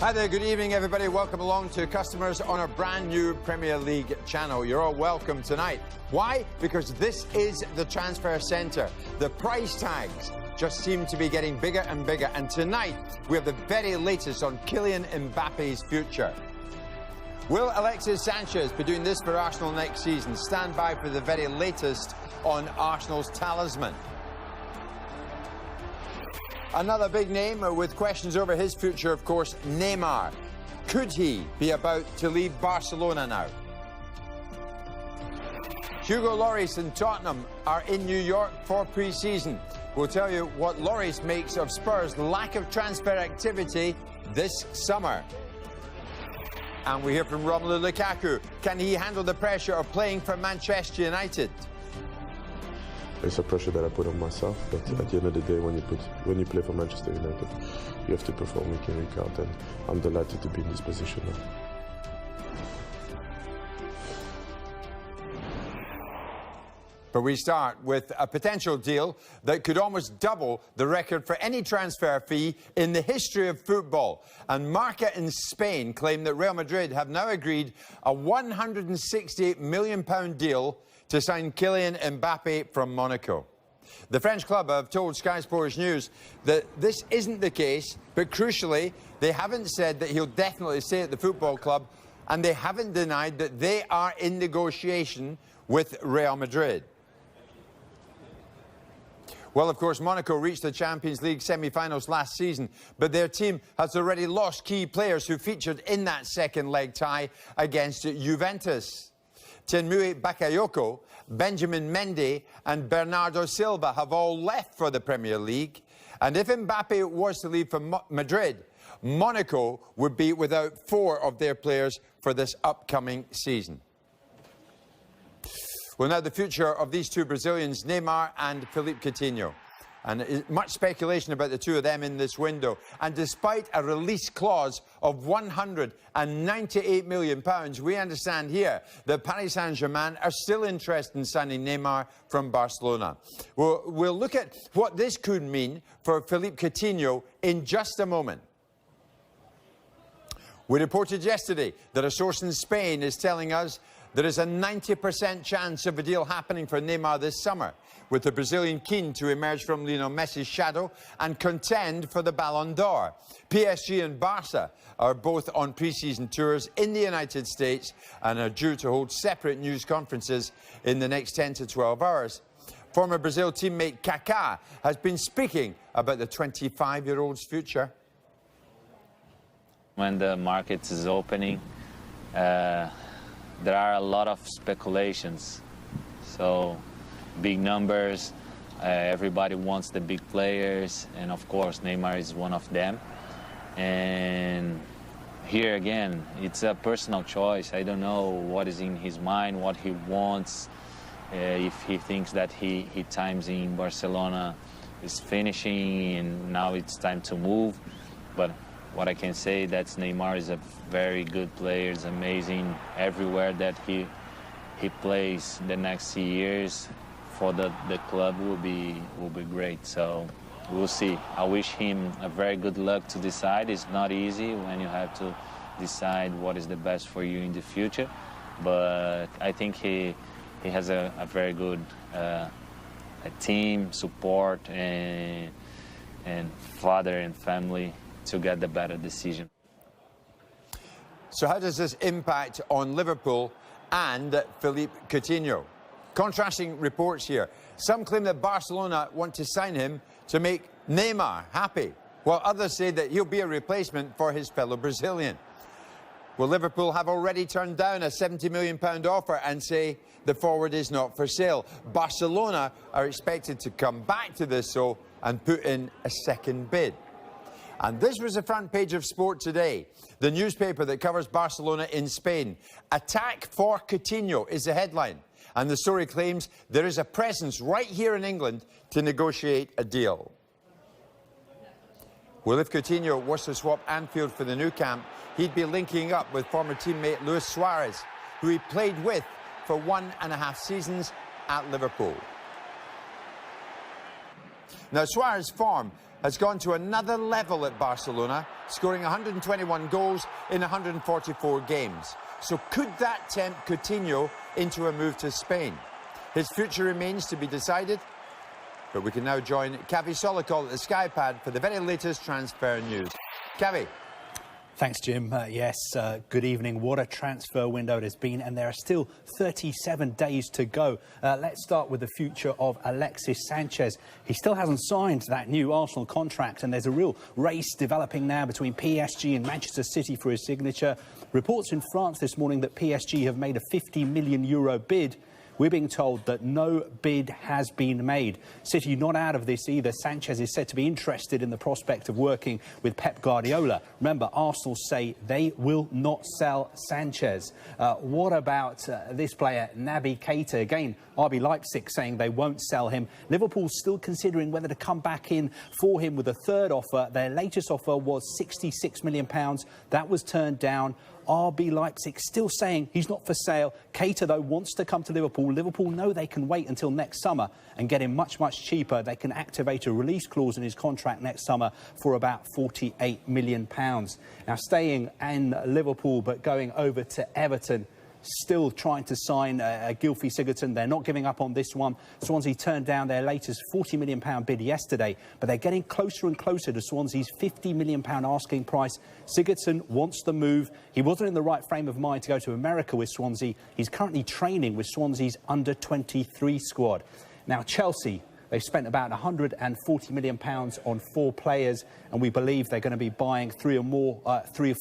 Hi there, good evening everybody. Welcome along to customers on our brand new Premier League channel. You're all welcome tonight. Why? Because this is the transfer centre. The price tags just seem to be getting bigger and bigger. And tonight we have the very latest on Kylian Mbappe's future. Will Alexis Sanchez be doing this for Arsenal next season? Stand by for the very latest on Arsenal's talisman. Another big name with questions over his future, of course, Neymar. Could he be about to leave Barcelona now? Hugo Lloris and Tottenham are in New York for pre-season. We'll tell you what Lloris makes of Spurs' lack of transfer activity this summer. And we hear from Romelu Lukaku. Can he handle the pressure of playing for Manchester United? It's a pressure that I put on myself, but at the end of the day, when you play for Manchester United, you have to perform week in, week out, and I'm delighted to be in this position now. But we start with a potential deal that could almost double the record for any transfer fee in the history of football. And Marca in Spain claim that Real Madrid have now agreed a £168 million deal to sign Kylian Mbappe from Monaco. The French club have told Sky Sports News that this isn't the case, but crucially, they haven't said that he'll definitely stay at the football club, and they haven't denied that they are in negotiation with Real Madrid. Well, of course, Monaco reached the Champions League semi-finals last season, but their team has already lost key players who featured in that second leg tie against Juventus. Tenmue Bakayoko, Benjamin Mendy and Bernardo Silva have all left for the Premier League. And if Mbappe was to leave for Madrid, Monaco would be without 4 of their players for this upcoming season. Well, now the future of these two Brazilians, Neymar and Philippe Coutinho. And much speculation about the two of them in this window. And despite a release clause of £198 million, we understand here that Paris Saint-Germain are still interested in signing Neymar from Barcelona. We'll look at what this could mean for Philippe Coutinho in just a moment. We reported yesterday that a source in Spain is telling us there is a 90% chance of a deal happening for Neymar this summer, with the Brazilian keen to emerge from Lionel Messi's shadow and contend for the Ballon d'Or. PSG and Barca are both on pre-season tours in the United States and are due to hold separate news conferences in the next 10 to 12 hours. Former Brazil teammate Kaká has been speaking about the 25-year-old's future. When the market is opening, there are a lot of speculations. So big numbers, everybody wants the big players, and of course Neymar is one of them. And here again, it's a personal choice. I don't know what is in his mind, what he wants, if he thinks that his times in Barcelona is finishing and now it's time to move. But what I can say, that Neymar is a very good player, is amazing everywhere that he plays the next years. For the club will be great, so we'll see. I wish him a very good luck to decide. It's not easy when you have to decide what is the best for you in the future, but I think he has a very good team, support, and father and family to get the better decision. So how does this impact on Liverpool and Philippe Coutinho? Contrasting reports here. Some claim that Barcelona want to sign him to make Neymar happy, while others say that he'll be a replacement for his fellow Brazilian. Well, Liverpool have already turned down a £70 million offer and say the forward is not for sale. Barcelona are expected to come back to this, though, and put in a second bid. And this was the front page of Sport Today, the newspaper that covers Barcelona in Spain. Attack for Coutinho is the headline. And the story claims there is a presence right here in England to negotiate a deal. Well, if Coutinho was to swap Anfield for the Nou Camp, he'd be linking up with former teammate Luis Suarez, who he played with for 1.5 seasons at Liverpool. Now, Suarez's form has gone to another level at Barcelona, scoring 121 goals in 144 games. So could that tempt Coutinho into a move to Spain? His future remains to be decided, but we can now join Kavi Solikol at the Skypad for the very latest transfer news. Kavi. Thanks, Jim. Yes, good evening. What a transfer window it has been, and there are still 37 days to go. Let's start with the future of Alexis Sanchez. He still hasn't signed that new Arsenal contract, and there's a real race developing now between PSG and Manchester City for his signature. Reports in France this morning that PSG have made a €50 million bid. We're being told that no bid has been made. City not out of this either. Sanchez is said to be interested in the prospect of working with Pep Guardiola. Remember, Arsenal say they will not sell Sanchez. What about this player, Naby Keita? Again, RB Leipzig saying they won't sell him. Liverpool's still considering whether to come back in for him with a third offer. Their latest offer was £66 million. That was turned down. RB Leipzig still saying he's not for sale. Keita, though, wants to come to Liverpool. Liverpool know they can wait until next summer and get him much, much cheaper. They can activate a release clause in his contract next summer for about £48 million. Now, staying in Liverpool but going over to Everton, still trying to sign Gylfi Sigurdsson. They're not giving up on this one. Swansea turned down their latest £40 million bid yesterday, but they're getting closer and closer to Swansea's £50 million asking price. Sigurdsson wants the move. He wasn't in the right frame of mind to go to America with Swansea. He's currently training with Swansea's under-23 squad. Now, Chelsea, they've spent about £140 million on 4 players, and we believe they're going to be buying 3 or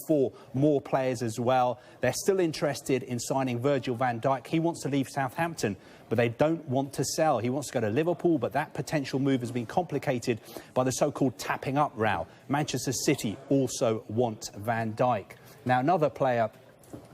4 more players as well. They're still interested in signing Virgil van Dijk. He wants to leave Southampton, but they don't want to sell. He wants to go to Liverpool, but that potential move has been complicated by the so-called tapping up row. Manchester City also want Van Dijk. Now, another player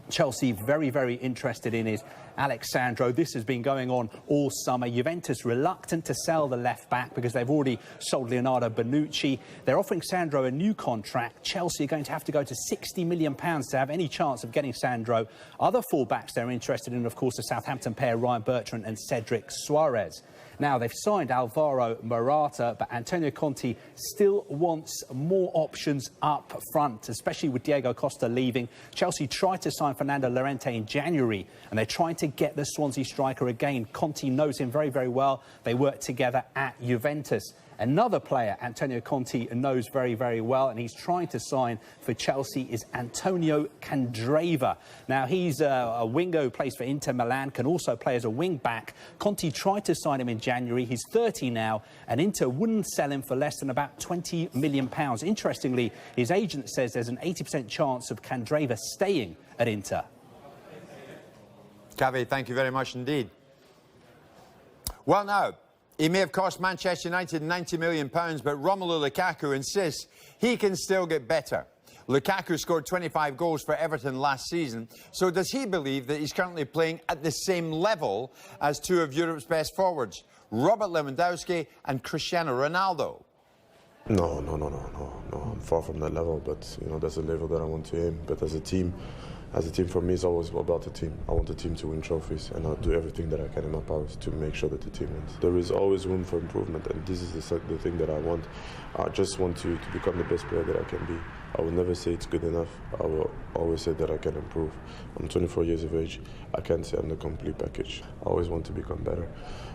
Chelsea very, very interested in is Alex Sandro. This has been going on all summer. Juventus reluctant to sell the left-back because they've already sold Leonardo Bonucci. They're offering Sandro a new contract. Chelsea are going to have to go to £60 million to have any chance of getting Sandro. Other fullbacks they're interested in, of course, the Southampton pair, Ryan Bertrand and Cedric Suarez. Now, they've signed Alvaro Morata, but Antonio Conte still wants more options up front, especially with Diego Costa leaving. Chelsea tried to sign Fernando Llorente in January, and they're trying to get the Swansea striker again. Conte knows him very, very well. They worked together at Juventus. Another player Antonio Conte knows very, very well, and he's trying to sign for Chelsea, is Antonio Candreva. Now, he's a winger who plays for Inter Milan, can also play as a wing-back. Conte tried to sign him in January. He's 30 now, and Inter wouldn't sell him for less than about £20 million. Interestingly, his agent says there's an 80% chance of Candreva staying at Inter. Kavi, thank you very much indeed. Well, now, he may have cost Manchester United £90 million, but Romelu Lukaku insists he can still get better. Lukaku scored 25 goals for Everton last season, so does he believe that he's currently playing at the same level as 2 of Europe's best forwards, Robert Lewandowski and Cristiano Ronaldo? No. I'm far from that level, but you know that's a level that I want to aim. But as a team, for me, it's always about the team. I want the team to win trophies, and I'll do everything that I can in my powers to make sure that the team wins. There is always room for improvement, and this is the thing that I want. I just want to become the best player that I can be. I will never say it's good enough. I will always say that I can improve. I'm 24 years of age. I can't say I'm the complete package. I always want to become better,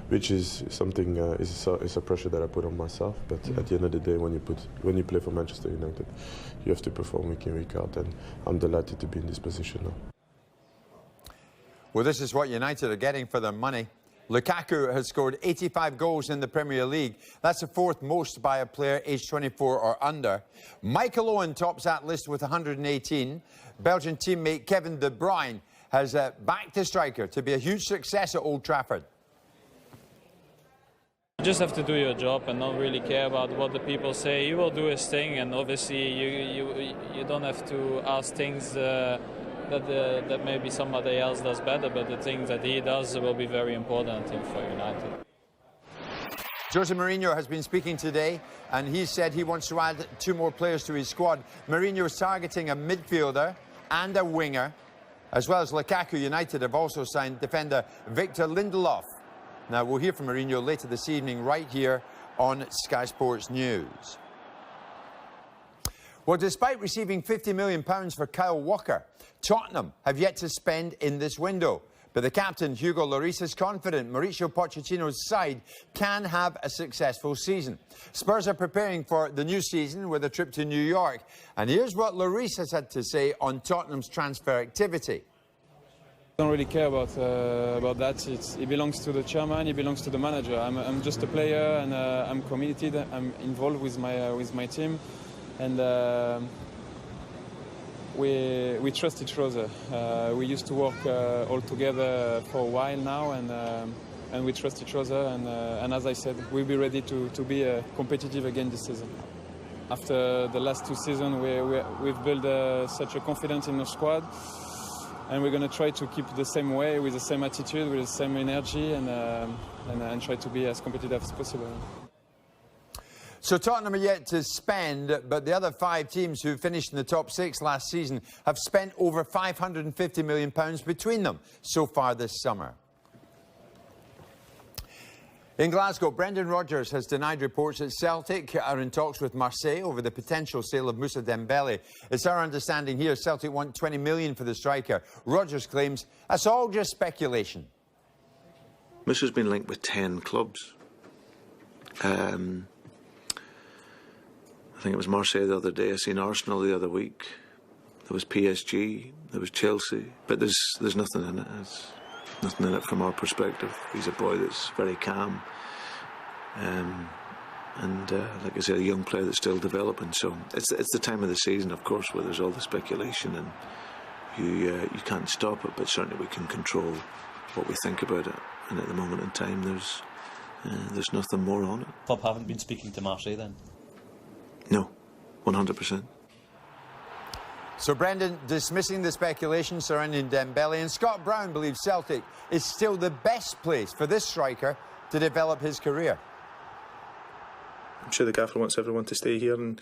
which is something, it's a pressure that I put on myself. But at the end of the day, when you play for Manchester United, you have to perform week in, week out, and I'm delighted to be in this position now. Well, this is what United are getting for their money. Lukaku has scored 85 goals in the Premier League. That's the 4th most by a player aged 24 or under. Michael Owen tops that list with 118. Belgian teammate Kevin De Bruyne has backed the striker to be a huge success at Old Trafford. You just have to do your job and not really care about what the people say. You will do his thing, and obviously you don't have to ask things that maybe somebody else does better, but the things that he does will be very important, I think, for United. Jose Mourinho has been speaking today, and he said he wants to add 2 more players to his squad. Mourinho is targeting a midfielder and a winger, as well as Lukaku. United have also signed defender Victor Lindelof. Now, we'll hear from Mourinho later this evening, right here on Sky Sports News. Well, despite receiving £50 million for Kyle Walker, Tottenham have yet to spend in this window. But the captain, Hugo Lloris, is confident Mauricio Pochettino's side can have a successful season. Spurs are preparing for the new season with a trip to New York. And here's what Lloris has had to say on Tottenham's transfer activity. I don't really care about that. It belongs to the chairman. It belongs to the manager. I'm just a player, and I'm committed. I'm involved with my team, and we trust each other. We used to work all together for a while now, and we trust each other. And as I said, we'll be ready to be competitive again this season. After the last 2 seasons, we've built such a confidence in our squad. And we're going to try to keep the same way, with the same attitude, with the same energy, and try to be as competitive as possible. So Tottenham are yet to spend, but the other 5 teams who finished in the top 6 last season have spent over £550 million between them so far this summer. In Glasgow, Brendan Rodgers has denied reports that Celtic are in talks with Marseille over the potential sale of Moussa Dembele. It's our understanding here Celtic want $20 million for the striker. Rodgers claims that's all just speculation. Moussa's been linked with 10 clubs. I think it was Marseille the other day. I seen Arsenal the other week. There was PSG. There was Chelsea. But there's nothing in it. It's nothing in it from our perspective. He's a boy that's very calm, and like I said, a young player that's still developing. So it's the time of the season, of course, where there's all the speculation, and you can't stop it. But certainly we can control what we think about it. And at the moment in time, there's nothing more on it. Club haven't been speaking to Marseille then? No, 100%. So Brendan dismissing the speculation surrounding Dembele, and Scott Brown believes Celtic is still the best place for this striker to develop his career. I'm sure the gaffer wants everyone to stay here, and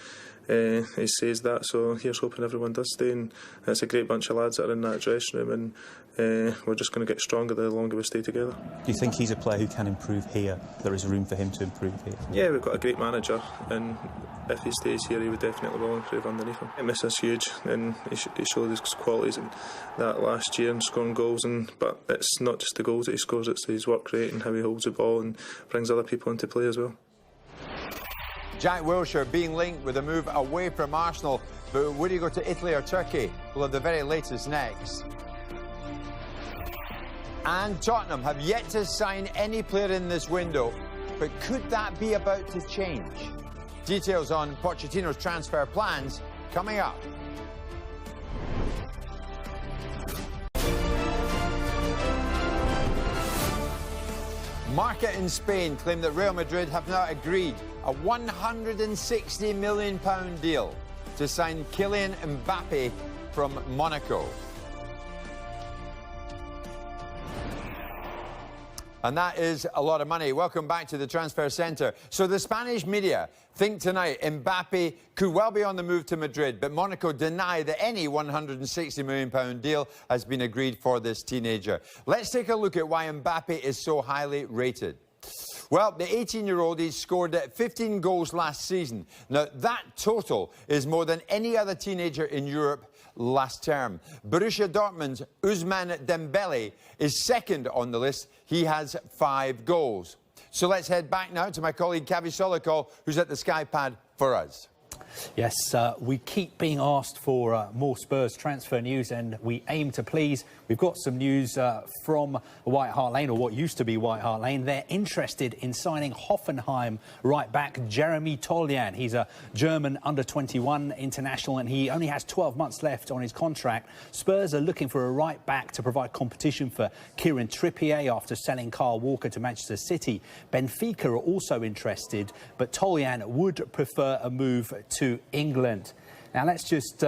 he says that, so here's hoping everyone does stay. And it's a great bunch of lads that are in that dressing room, and we're just going to get stronger the longer we stay together. Do you think he's a player who can improve here? There is room for him to improve here? Yeah, we've got a great manager, and if he stays here, he would definitely will improve underneath him. Miss is huge, and he showed his qualities in that last year and scoring goals. But it's not just the goals that he scores; it's his work rate and how he holds the ball and brings other people into play as well. Jack Wilshere being linked with a move away from Arsenal, but would he go to Italy or Turkey? We'll have the very latest next. And Tottenham have yet to sign any player in this window, but could that be about to change? Details on Pochettino's transfer plans coming up. Marca in Spain claim that Real Madrid have now agreed a £160 million deal to sign Kylian Mbappe from Monaco. And that is a lot of money. Welcome back to the Transfer Centre. So the Spanish media think tonight Mbappe could well be on the move to Madrid, but Monaco deny that any £160 million deal has been agreed for this teenager. Let's take a look at why Mbappe is so highly rated. Well, the 18-year-old, he scored 15 goals last season. Now, that total is more than any other teenager in Europe last term. Borussia Dortmund's Ousmane Dembele is second on the list. He has 5 goals. So let's head back now to my colleague Kavi Solikol, who's at the Sky Pad for us. Yes, we keep being asked for more Spurs transfer news, and we aim to please. We've got some news from White Hart Lane, or what used to be White Hart Lane. They're interested in signing Hoffenheim right back Jeremy Toljan. He's a German under-21 international, and he only has 12 months left on his contract. Spurs are looking for a right back to provide competition for Kieran Trippier after selling Kyle Walker to Manchester City. Benfica are also interested, but Toljan would prefer a move to England. Now let's just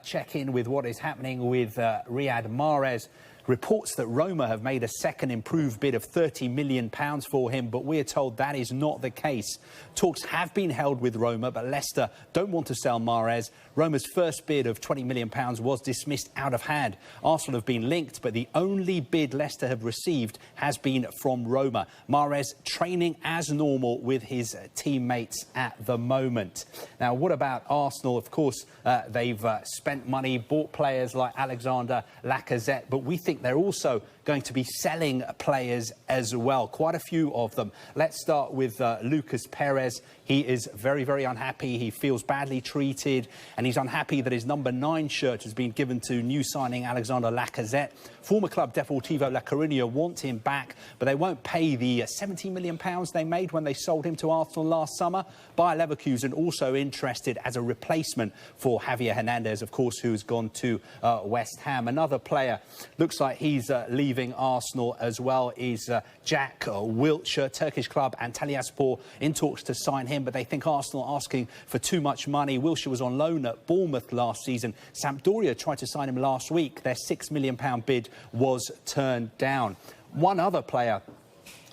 check in with what is happening with Riyad Mahrez. reports that Roma have made a second improved bid of £30 million for him, but we're told that is not the case. Talks have been held with Roma, but Leicester don't want to sell Mahrez. Roma's first bid of £20 million was dismissed out of hand. Arsenal have been linked, but the only bid Leicester have received has been from Roma. Mahrez training as normal with his teammates at the moment. Now, what about Arsenal? Of course, they've spent money, bought players like Alexander Lacazette, but we think they're also going to be selling players as well, quite a few of them. Let's start with Lucas Perez. He is very, very unhappy. He feels badly treated, and he's unhappy that his number 9 shirt has been given to new signing Alexander Lacazette. Former club Deportivo La Coruña want him back, but they won't pay the £70 million they made when they sold him to Arsenal last summer. Bayer Leverkusen also interested as a replacement for Javier Hernandez, of course, who's gone to West Ham. Another player looks like he's leaving Arsenal as well is Jack Wilshere. Turkish club Antalyaspor in talks to sign him, but they think Arsenal are asking for too much money. Wilshere was on loan at Bournemouth last season. Sampdoria tried to sign him last week. Their £6 million bid was turned down. One other player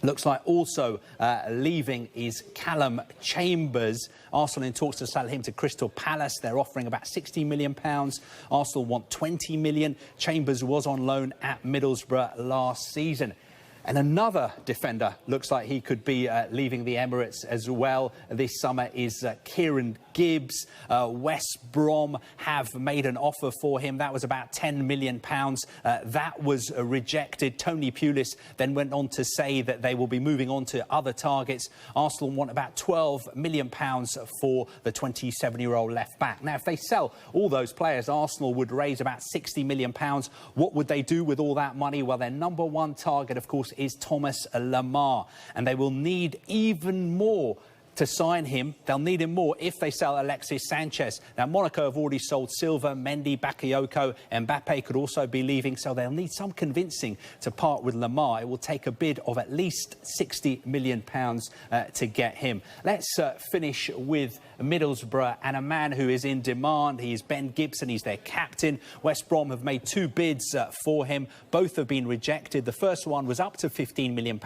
looks like also leaving is Callum Chambers. Arsenal in talks to sell him to Crystal Palace. They're offering about £60 million. Arsenal want £20 million. Chambers was on loan at Middlesbrough last season. And another defender looks like he could be leaving the Emirates as well this summer is Kieran Gibbs. West Brom have made an offer for him. That was about £10 million. That was rejected. Tony Pulis then went on to say that they will be moving on to other targets. Arsenal want about £12 million for the 27-year-old left-back. Now, if they sell all those players, Arsenal would raise about £60 million. What would they do with all that money? Well, their number 1 target, of course, is Thomas Lemar, and they will need even more to sign him. They'll need him more if they sell Alexis Sanchez. Now, Monaco have already sold Silva, Mendy, Bakayoko, and Mbappe could also be leaving, so they'll need some convincing to part with Lemar. It will take a bid of at least £60 million to get him. Let's finish with Middlesbrough and a man who is in demand. He is Ben Gibson. He's their captain. West Brom have made 2 bids for him. Both have been rejected. The first one was up to £15 million.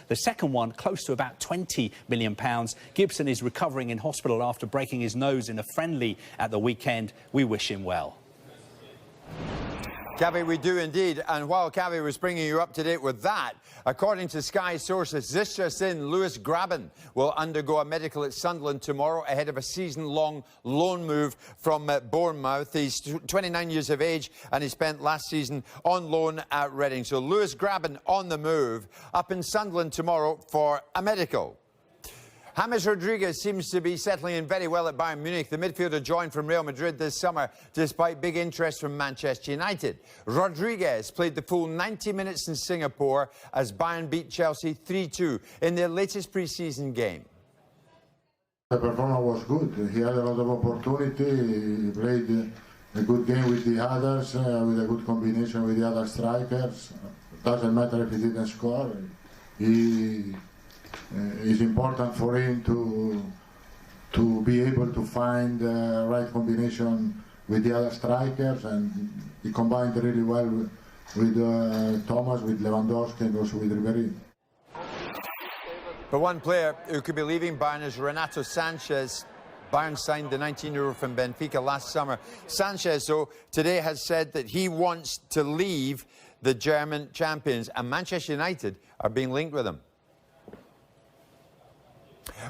The second one close to about £20 million. Gibson is recovering in hospital after breaking his nose in a friendly at the weekend. We wish him well. Cavi, we do indeed. And while Cavi was bringing you up to date with that, according to Sky sources, this just in, Lewis Graben will undergo a medical at Sunderland tomorrow ahead of a season-long loan move from Bournemouth. He's 29 years of age and he spent last season on loan at Reading. So Lewis Graben on the move, up in Sunderland tomorrow for a medical. James Rodriguez seems to be settling in very well at Bayern Munich. The midfielder joined from Real Madrid this summer despite big interest from Manchester United. Rodriguez played the full 90 minutes in Singapore as Bayern beat Chelsea 3-2 in their latest pre-season game. The performance was good. He had a lot of opportunity. He played a good game with the others, with a good combination with the other strikers. Doesn't matter if he didn't score. It's important for him to be able to find the right combination with the other strikers, and he combined really well with Thomas, with Lewandowski, and also with Ribéry. But one player who could be leaving Bayern is Renato Sanchez. Bayern signed the 19-year-old from Benfica last summer. Sanchez, though, today has said that he wants to leave the German champions, and Manchester United are being linked with him.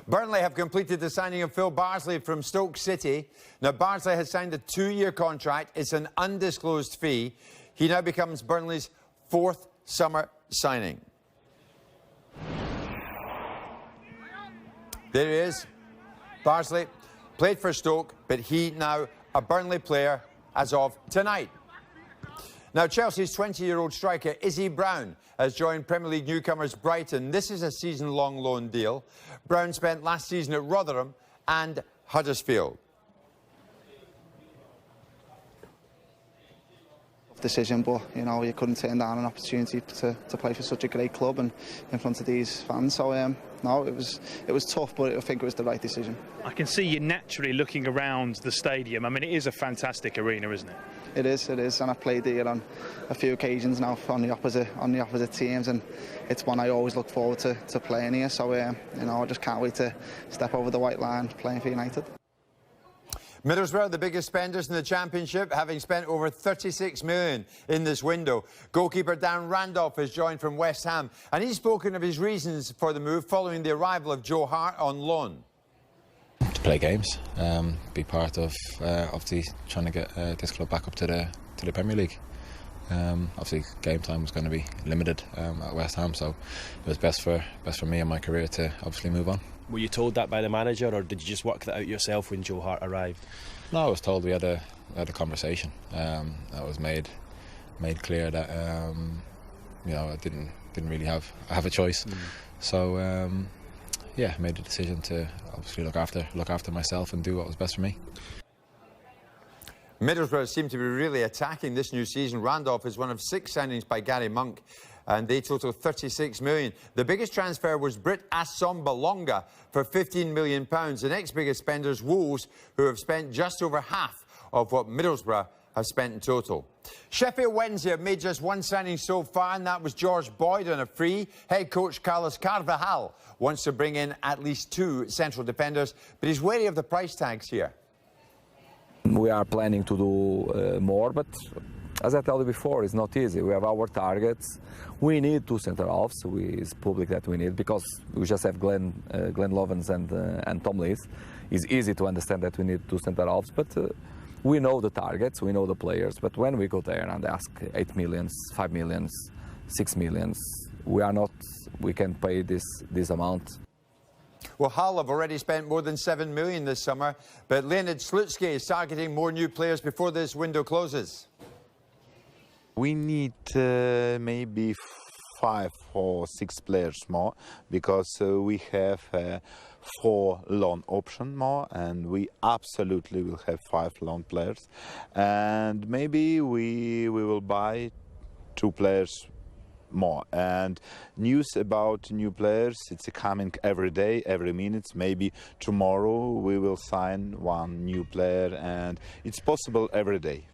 Burnley have completed the signing of Phil Barsley from Stoke City. Now, Barsley has signed a 2-year contract. It's an undisclosed fee. He now becomes Burnley's 4th summer signing. There he is. Barsley played for Stoke, but he now a Burnley player as of tonight. Now, Chelsea's 20-year-old striker Izzy Brown has joined Premier League newcomers Brighton. This is a season-long loan deal. Brown spent last season at Rotherham and Huddersfield. decision, but you know, you couldn't turn down an opportunity to play for such a great club and in front of these fans. So no, it was tough, but I think it was the right decision. I can see you naturally looking around the stadium. I mean, it is a fantastic arena, isn't it? It is, and I've played here on a few occasions now on the opposite teams, and it's one I always look forward to playing here. So you know, I just can't wait to step over the white line playing for United. Middlesbrough, the biggest spenders in the Championship, having spent over 36 million in this window. Goalkeeper Dan Randolph has joined from West Ham, and he's spoken of his reasons for the move following the arrival of Joe Hart on loan. To play games, be part of obviously trying to get this club back up to the Premier League. Obviously, game time was going to be limited at West Ham, so it was best for me and my career to obviously move on. Were you told that by the manager, or did you just work that out yourself when Joe Hart arrived? No, I was told. We had a conversation that was made clear that you know, I didn't really have a choice. So yeah, made the decision to obviously look after myself and do what was best for me. Middlesbrough seem to be really attacking this new season. Randolph is one of 6 signings by Gary Monk, and they total 36 million. The biggest transfer was Britt Assomba Longa for £15 million. The next biggest spenders, Wolves, who have spent just over half of what Middlesbrough have spent in total. Sheffield Wednesday have made just one signing so far, and that was George Boyd on a free. Head coach Carlos Carvajal wants to bring in at least 2 central defenders, but he's wary of the price tags here. We are planning to do more, but as I told you before, it's not easy. We have our targets. We need 2 centre halves. It's public that we need, because we just have Glenn Lovens and Tom Lees. It's easy to understand that we need 2 centre halves, but we know the targets, we know the players. But when we go there and ask 8 million, 5 million, 6 million, we can pay this amount. Well, Hull have already spent more than 7 million this summer, but Leonid Slutsky is targeting more new players before this window closes. We need maybe 5 or 6 players more, because we have 4 loan option more, and we absolutely will have 5 loan players, and maybe we will buy 2 players more. And news about new players, it's coming every day, every minute. Maybe tomorrow we will sign 1 new player, and it's possible every day.